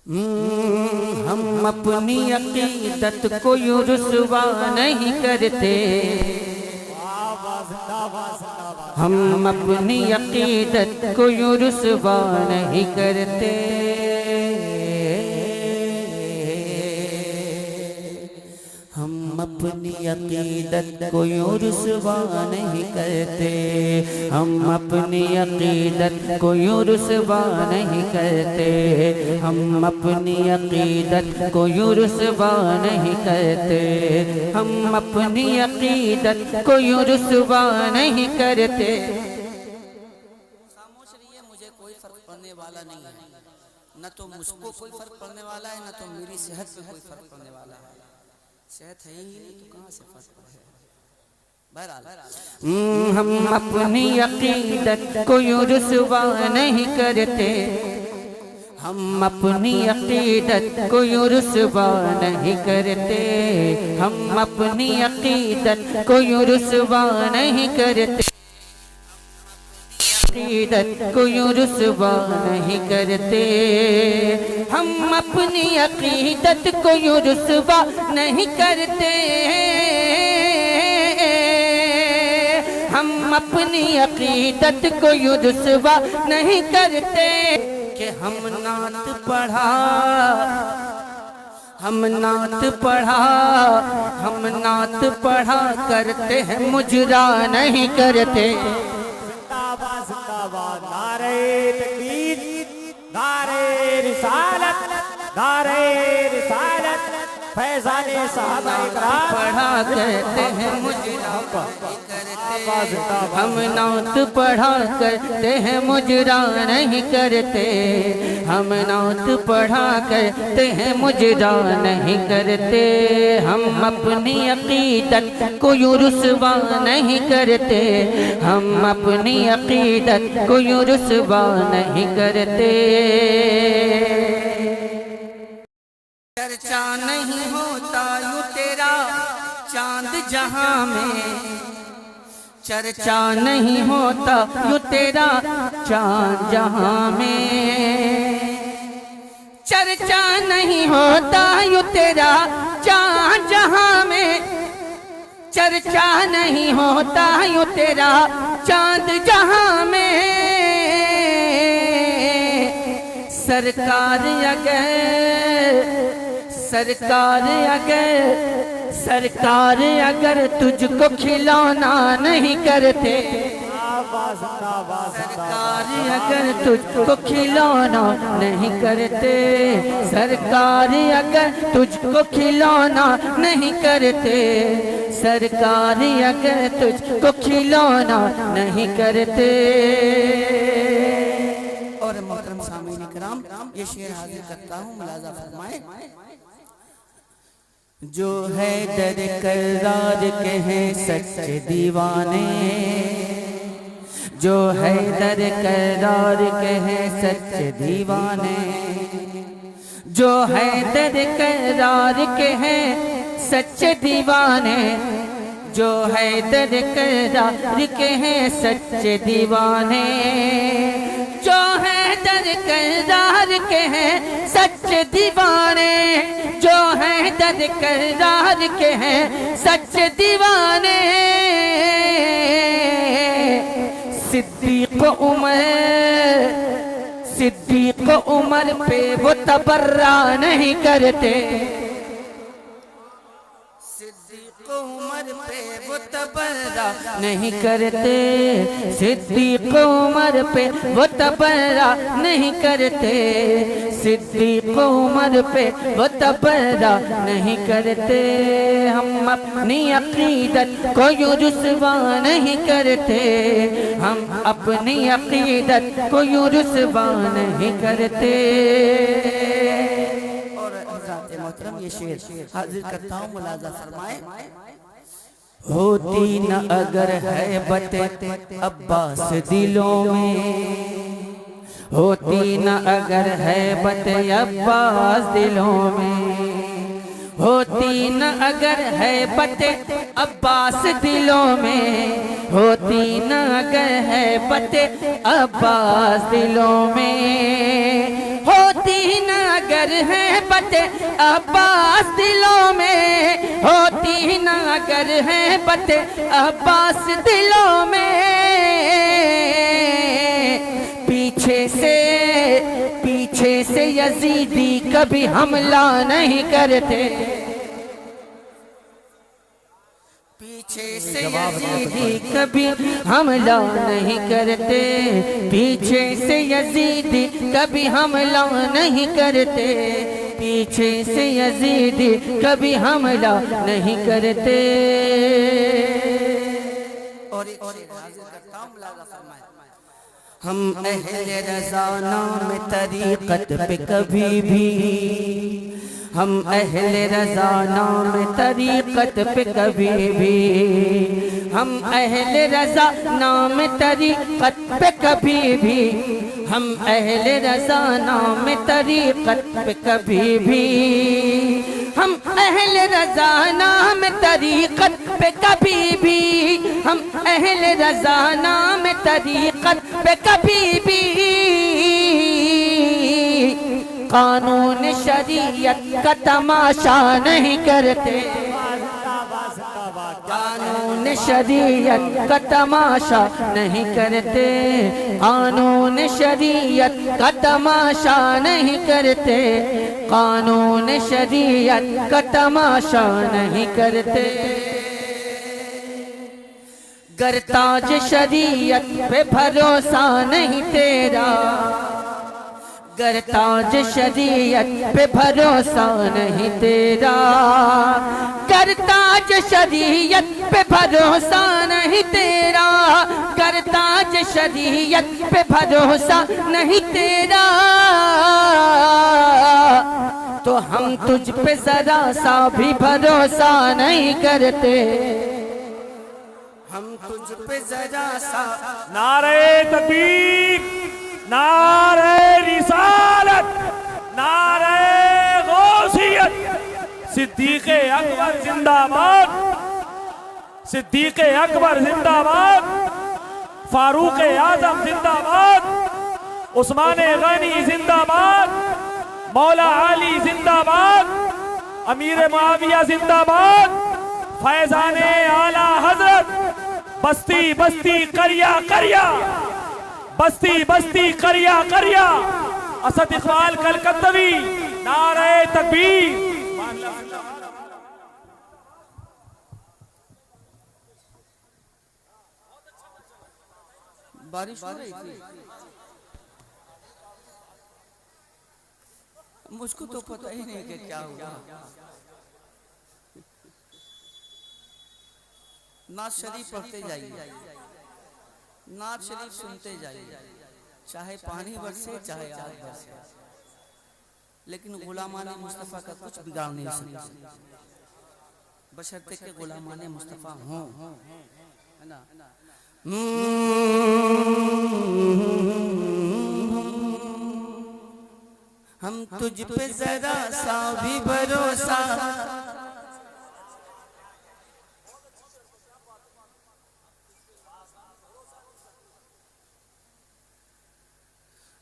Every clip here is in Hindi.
हम अपनी अकीदत को यूं रुसवा नहीं करते। हम अपनी अकीदत को यूं रुसवा नहीं करते। हम अपनी अकीदत को यूं रुसवा नहीं करते। हम अपनी अकीदत को यूं रुसवा नहीं करते। हम अपनी अकीदत को यूं रुसवा नहीं करते। हम अपनी अकीदत को यूं रुसवा नहीं करते। खामोश रहिए, मुझे कोई फर्क पड़ने वाला नहीं है। न तो मुझको कोई फर्क पड़ने वाला है, न तो मेरी सेहत पे कोई फर्क पड़ने वाला है। सेहत है ही नहीं तो कहाँ से फर्क पड़ेगा। बहरहाल हम अपनी अकीदत को यूं रुसवा नहीं करते। हम अपनी अकीदत को यूं रुसवा नहीं करते। हम अपनी अकीदत को यूं रुसवा नहीं करते। अकीदत को यूं रुसवा नहीं करते। हम अपनी अकीदत को यूं रुसवा नहीं करते। हम अपनी अकीदत को यूं रुसवा नहीं करते कि हम नात पढ़ा, हम नात पढ़ा, हम नात पढ़ा करते हैं, मुजरा नहीं करते। नारे तकबीर, नारे रिसालत, नारे रिसालत, फैज़ाने साहबा इकराम पढ़ा करते हैं, मुजरा हम नात पढ़ा करते हैं, मुजरा नहीं करते। हम नात पढ़ा करते हैं, मुजरा नहीं करते। हम अपनी अकीदत को यूं रुसवा नहीं करते। हम अपनी अकीदत को यूं रुसवा नहीं करते। चर्चा नहीं होता यूं तेरा चांद जहां में। चर्चा नहीं होता यूं तेरा चांद जहां में। चर्चा नहीं होता यूं तेरा चांद जहां में। चर्चा नहीं होता यूं तेरा चांद जहां में। सरकार अगर तुझको खिलौना नहीं करते। सरकार अगर तुझको खिलौना नहीं करते। सरकार अगर तुझको खिलौना नहीं करते। सरकार अगर तुझको खिलौना नहीं करते। और मोहतरम सामीन इकराम, ये शेर हाजिर करता हूँ, मुलाजा फरमाए। जो है दर करार के हैं सच्चे दीवाने। जो है दर करार के हैं सच्चे दीवाने। जो है दर करार के हैं सच्चे दीवाने। जो है दर करार के हैं सच्चे दीवाने। जो है दर करार के हैं सच्चे दीवाने। जो है दर करार के हैं सच्चे दीवाने। सिद्दीक उमर पे वो तबर्रा नहीं करते। सिद्दीक उमर पे वो तबर्रा नहीं करते। सिद्दीक उमर पे वो तबर्रा नहीं करते। सिद्दीक उमर पे वो तबर्रा नहीं करते। हम अपनी अकीदत को यूं रुसवा नहीं करते। हम अपनी अकीदत को यूं रुसवा नहीं करते। और हज़रात मोहतरम, ये शेर हाजिर करता हूँ, मुलाजा फरमाए। होती न अगर है बते अब्बास दिलों में। होती न अगर है बते अब्बास दिलों में। होती न अगर है बते अब्बास दिलों में। होती न अगर है बते अब्बास दिलों में। होती न अगर है बते अब्बास दिलों में, होती न अगर है बते अब्बास दिलों में, पीछे से यजीदी कभी हमला नहीं करते, पीछे से यजीदी कभी हमला नहीं करते, पीछे से यजीदी कभी हमला नहीं करते, पीछे से यजीदी कभी हमला नहीं करते। और एक हाजिर करता हूं, मुलाजा फरमाए। हम अहले रज़ा नाम तरीक़त पे कभी भी, हम अहले रज़ा नाम तरीक़त पे कभी भी, हम अहले रज़ा नाम तरीक़त पे कभी भी, हम अहले रज़ा नाम तरीक़त पे कभी भी, हम अहले रज़ा नाम तरीक़त पे कभी भी, हम अहले रज़ा नाम तरीक़त पे कभी भी कानून शरीयत का तमाशा नहीं करते, कानून शरीयत का तमाशा नहीं करते, कानून शरीयत का तमाशा नहीं करते, कानून शरीयत का तमाशा नहीं करते। गर ताज शरीयत पे भरोसा नहीं तेरा, गर ताज शरीयत पे भरोसा नहीं तेरा, गर ताज शरीयत पे भरोसा नहीं तेरा, गर ताज शरीयत पे भरोसा नहीं तेरा, तो हम तुझ पे जरा सा भी भरोसा नहीं करते, हम तुझ पे जरा सा। नारे तकबीर, नारे रिसालत, नारे गौसियत, सिद्दीक़े अकबर जिंदाबाद, सिद्दीक़े अकबर जिंदाबाद, फारूक़े आज़म जिंदाबाद, उस्माने गनी जिंदाबाद, मौला अली जिंदाबाद, अमीर मुआविया जिंदाबाद, फैज़ाने आला हजरत, बस्ती बस्ती करिया करिया, बस्ती बस्ती करिया करिया, असद इकबाल कलकत्तवी, नारे तकबीर। बारिश हो रही थी, मुझको तो पता ही नहीं कि क्या हुआ। नात शरीफ पढ़ते जाइए, नात शरीफ सुनते जाइए, चाहे पानी बरसे चाहे आग बरसे, लेकिन गुलामाने मुस्तफ़ा का कुछ बिगाड़ नहीं सकता, बशर्ते के गुलामाने मुस्तफ़ा हों, है ना। हम तुझ पे जरा सा भी भरोसा,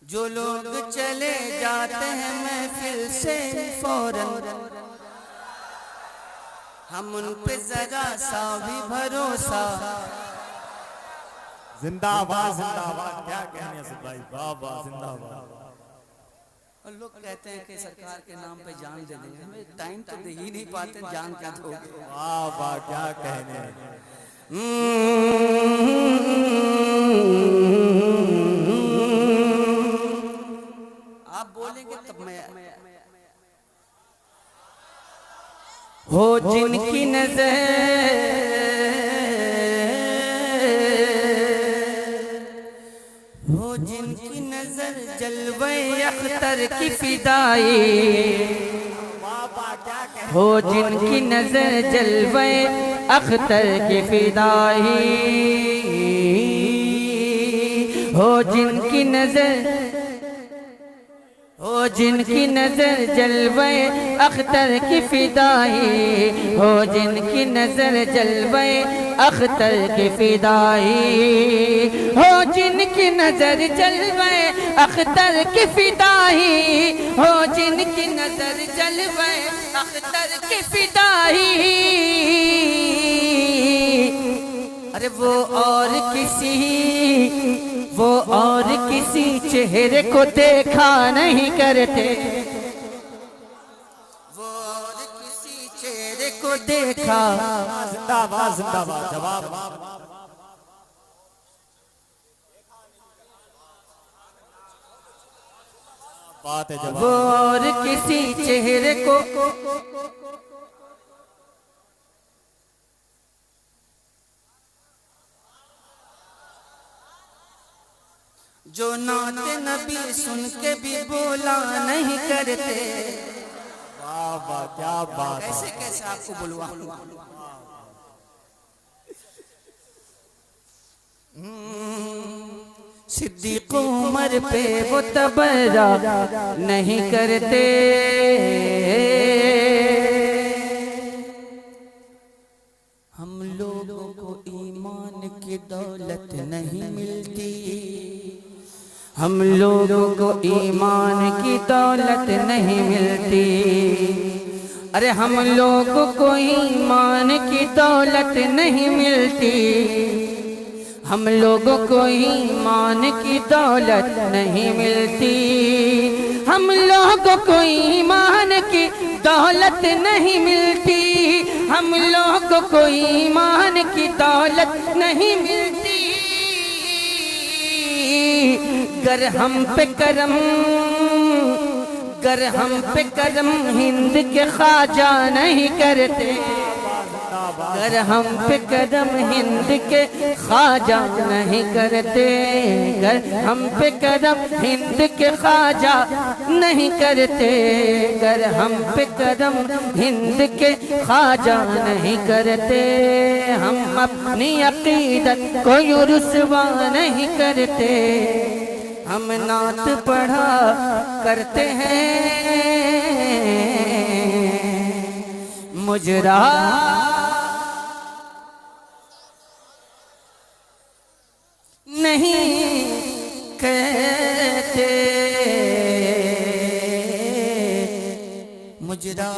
जो लोग चले जाते हैं महफिल से फौरन, हम उन पे जरा सा भी भरोसा। जिंदाबाद जिंदाबाद, क्या कहने हैं भाई, बाबा जिंदाबाद। और लोग कहते हैं कि सरकार के नाम पे जान दे देंगे, हमें टाइम तो दे ही नहीं पाते, जान क्या दोगे। बाबा क्या कहने हैं। आप बोलेंगे तब मैं। हो जिनकी नजर, हो जिनकी नजर जलवे अख्तर की फिदाई, हो जिनकी नजर जलवे अख्तर की फिदाई, हो जिनकी नजर, हो जिनकी नजर जलवे अख्तर की फिदाई, हो जिनकी नजर जलवे अख्तर की फिदाई, हो जिनकी नजर जलवे अख्तर की फिदाई, हो जिनकी नजर जलवे अख्तर की फिदाई। अरे वो और किसी चेहरे को देखा नहीं करते, वो और किसी चेहरे को देखा। जिंदाबाद जिंदाबाद जवाब बात है जवाब। वो और किसी चेहरे को जो नाते नबी सुन के भी बोला नहीं करते। वाह वाह क्या बात है। कैसे कैसे आपको बुलवा सिद्दीक उमर पे वो तबर्रा नहीं करते, हम लोगों को ईमान की दौलत नहीं मिलती, हम लोगों को ईमान की दौलत नहीं मिलती। अरे हम लोगों को ईमान की दौलत नहीं मिलती, हम लोगों को ईमान की दौलत नहीं मिलती, हम लोगों को ईमान की दौलत नहीं मिलती, हम लोगों को ईमान की दौलत नहीं मिलती। गर हम पे करम हिंद के ख्वाजा नहीं करते, अगर हम पे कदम हिंद के ख्वाजा नहीं करते, अगर हम पे कदम हिंद के ख्वाजा नहीं करते, अगर हम पे कदम हिंद के ख्वाजा नहीं करते, हम अपनी अकीदत को यूं रुसवा नहीं करते, हम नात पढ़ा करते हैं मुजरा नहीं कहते, मुजरा